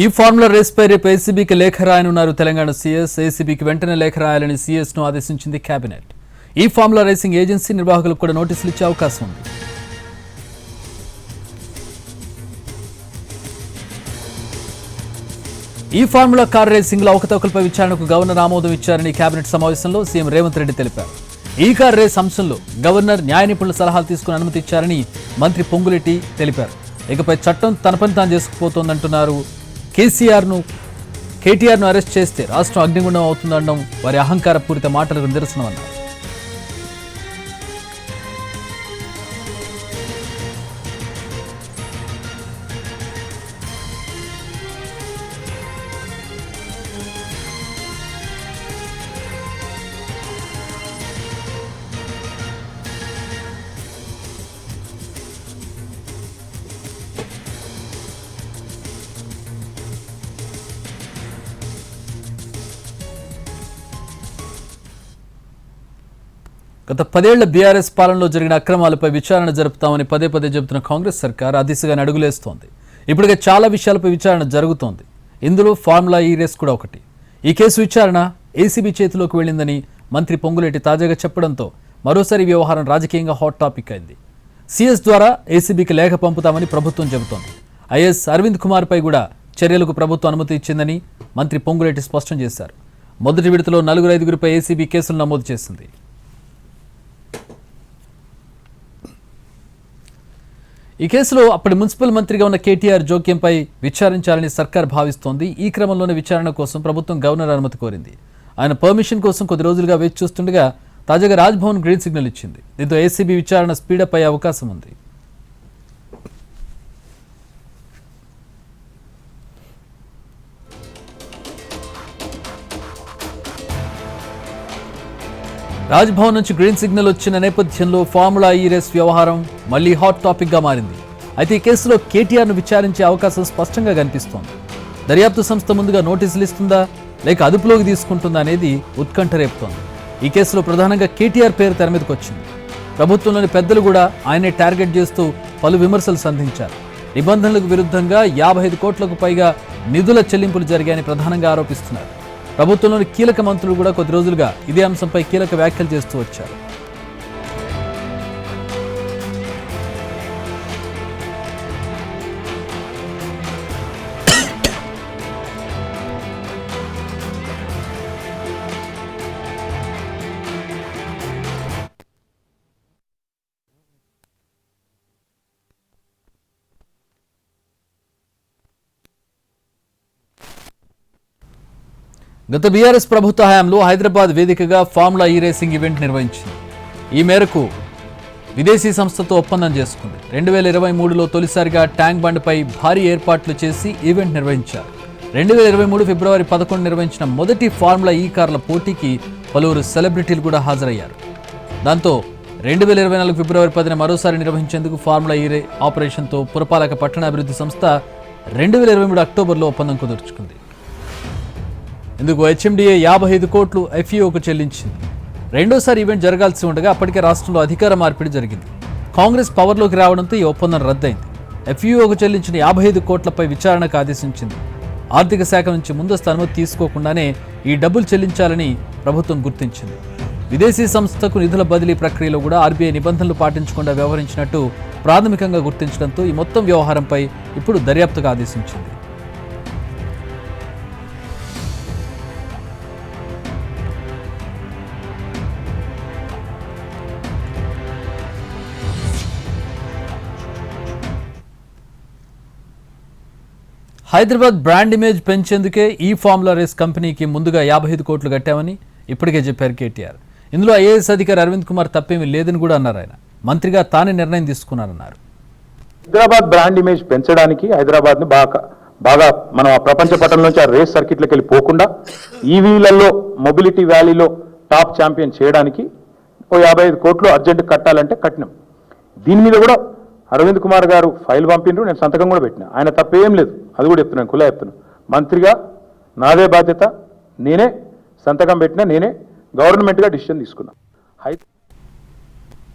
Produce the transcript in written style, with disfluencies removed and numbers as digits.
ఈ formula race పై రేపు ఏసీబీకి లేఖ రాయనున్నారు తెలంగాణ సీఎస్. ఏసీబీకి వెంటనే లేఖ రాయాలని సీఎస్ ను ఆదేశించింది కేబినెట్. ఈ ఫార్ములా రేసింగ్ ఏజెన్సీ నిర్వాహకులకు కూడా నోటీసులు ఇచ్చే అవకాశం ఉంది. ఈ ఫార్ములా కార్ రేసింగ్ లో అవకతవకలపై విచారణకు గవర్నర్ ఆమోదం ఇచ్చారని కేబినెట్ సమావేశంలో సీఎం రేవంత్ రెడ్డి తెలిపారు. ఈ కార్ రేస్ అంశంలో గవర్నర్ న్యాయ నిపుణుల సలహాలు తీసుకుని అనుమతి ఇచ్చారని మంత్రి పొంగులేటి తెలిపారు. ఇకపై చట్టం తన పని తాను చేసుకుపోతోందంటున్నారు. కేటీఆర్ను అరెస్ట్ చేస్తే రాష్ట్రం అగ్నిగుండం అవుతుందనడం వారి అహంకార పూరిత మాటలకు నిరసనమన్నారు. గత 10 ఏళ్ల బీఆర్ఎస్ పాలనలో జరిగిన అక్రమాలపై విచారణ జరుపుతామని పదే పదే చెబుతున్న కాంగ్రెస్ సర్కార్ ఆ దిశగానే అడుగులేస్తోంది. ఇప్పటికే చాలా విషయాలపై విచారణ జరుగుతోంది. ఇందులో ఫార్ములా ఈ రేస్ కూడా ఒకటి. ఈ కేసు విచారణ ఏసీబీ చేతిలోకి వెళ్లిందని మంత్రి పొంగులేటి తాజాగా చెప్పడంతో మరోసారి వ్యవహారం రాజకీయంగా హాట్ టాపిక్ అయింది. సీఎస్ ద్వారా ఏసీబీకి లేఖ పంపుతామని ప్రభుత్వం చెబుతోంది. ఐఏఎస్ అరవింద్ కుమార్ పై కూడా చర్యలకు ప్రభుత్వం అనుమతి ఇచ్చిందని మంత్రి పొంగులేటి స్పష్టం చేశారు. మొదటి విడతలో 4-5గురిపై ఏసీబీ కేసులు నమోదు చేసింది. ఈ కేసులో అప్పటి మున్సిపల్ మంత్రిగా ఉన్న కేటీఆర్ జోక్యంపై విచారించాలని సర్కార్ భావిస్తోంది. ఈ క్రమంలోనే విచారణ కోసం ప్రభుత్వం గవర్నర్ అనుమతి కోరింది. ఆయన పర్మిషన్ కోసం కొద్ది రోజులుగా వేచి చూస్తుండగా తాజాగా రాజ్భవన్ గ్రీన్ సిగ్నల్ ఇచ్చింది. దీంతో ఏసీబీ విచారణ స్పీడప్ అయ్యే అవకాశం ఉంది. రాజ్భవన్ నుంచి గ్రీన్ సిగ్నల్ వచ్చిన నేపథ్యంలో ఫార్ములా ఈ రేస్ వ్యవహారం మళ్లీ హాట్ టాపిక్ గా మారింది. అయితే ఈ కేసులో కేటీఆర్ను విచారించే అవకాశం స్పష్టంగా కనిపిస్తోంది. దర్యాప్తు సంస్థ ముందుగా నోటీసులు ఇస్తుందా లేక అదుపులోకి తీసుకుంటుందా అనేది ఉత్కంఠ రేపుతోంది. ఈ కేసులో ప్రధానంగా కేటీఆర్ పేరు తెర మీదకి వచ్చింది. ప్రభుత్వంలోని పెద్దలు కూడా ఆయనే టార్గెట్ చేస్తూ పలు విమర్శలు సంధించారు. నిబంధనలకు విరుద్ధంగా 55 కోట్లకు పైగా నిధుల చెల్లింపులు జరిగాయని ప్రధానంగా ఆరోపిస్తున్నారు. ప్రభుత్వంలోని కీలక మంత్రులు కూడా కొద్ది రోజులుగా ఇదే అంశంపై కీలక వ్యాఖ్యలు చేస్తూ వచ్చారు. గత బీఆర్ఎస్ ప్రభుత్వ హయాంలో హైదరాబాద్ వేదికగా ఫార్ములా ఈ రేసింగ్ ఈవెంట్ నిర్వహించింది. ఈ మేరకు విదేశీ సంస్థతో ఒప్పందం చేసుకుంది. 2023లో తొలిసారిగా ట్యాంక్ బండ్పై భారీ ఏర్పాట్లు చేసి ఈవెంట్ నిర్వహించారు. 2023 ఫిబ్రవరి 11 నిర్వహించిన మొదటి ఫార్ములా ఈ కార్ల పోటీకి పలువురు సెలబ్రిటీలు కూడా హాజరయ్యారు. దాంతో 2024 ఫిబ్రవరి 10న మరోసారి నిర్వహించేందుకు ఫార్ములా ఈ ఆపరేషన్తో పురపాలక పట్టణాభివృద్ధి సంస్థ 2023 అక్టోబర్లో ఒప్పందం కుదుర్చుకుంది. ఇందుకు హెచ్ఎండిఏ 55 కోట్లు ఎఫ్ఈఓకు చెల్లించింది. రెండోసారి ఈవెంట్ జరగాల్సి ఉండగా అప్పటికే రాష్ట్రంలో అధికార మార్పిడి జరిగింది. కాంగ్రెస్ పవర్లోకి రావడంతో ఈ ఒప్పందం రద్దయింది. ఎఫ్ఈఓకు చెల్లించిన 55 కోట్లపై విచారణకు ఆదేశించింది. ఆర్థిక శాఖ నుంచి ముందస్తు అనుమతి తీసుకోకుండానే ఈ డబ్బులు చెల్లించాలని ప్రభుత్వం గుర్తించింది. విదేశీ సంస్థకు నిధుల బదిలీ ప్రక్రియలో కూడా ఆర్బీఐ నిబంధనలు పాటించకుండా వ్యవహరించినట్టు ప్రాథమికంగా గుర్తించడంతో ఈ మొత్తం వ్యవహారంపై ఇప్పుడు దర్యాప్తుకు ఆదేశించింది. హైదరాబాద్ బ్రాండ్ ఇమేజ్ పెంచేందుకే ఈ ఫార్ములా రేస్ కంపెనీకి ముందుగా 55 కోట్లు కట్టామని ఇప్పటికే చెప్పారు కేటీఆర్. ఇందులో ఐఏఎస్ అధికారి అరవింద్ కుమార్ తప్పేమీ లేదని కూడా అన్నారు. ఆయన మంత్రిగా తానే నిర్ణయం తీసుకున్నారన్నారు. హైదరాబాద్ బ్రాండ్ ఇమేజ్ పెంచడానికి హైదరాబాద్ ని బాగా మనం ప్రపంచ పటం నుంచి ఆ రేస్ సర్కిట్లకు వెళ్ళి పోకుండా ఈవీలలో మొబిలిటీ వ్యాలీలో టాప్ ఛాంపియన్ చేయడానికి 55 కోట్లు అర్జెంట్ కట్టాలంటే కట్టినాం. దీని మీద కూడా అరవింద్ కుమార్ గారు ఫైల్ పంపిండ్రు, నేను సంతకం కూడా పెట్టినా. ఆయన తప్పేం లేదు, అది కూడా చెప్తున్నాను, కులా చెప్తున్నాను. మంత్రిగా నాదే బాధ్యత, నేనే సంతకం పెట్టినా, నేనే గవర్నమెంట్గా డిసిషన్ తీసుకున్నా.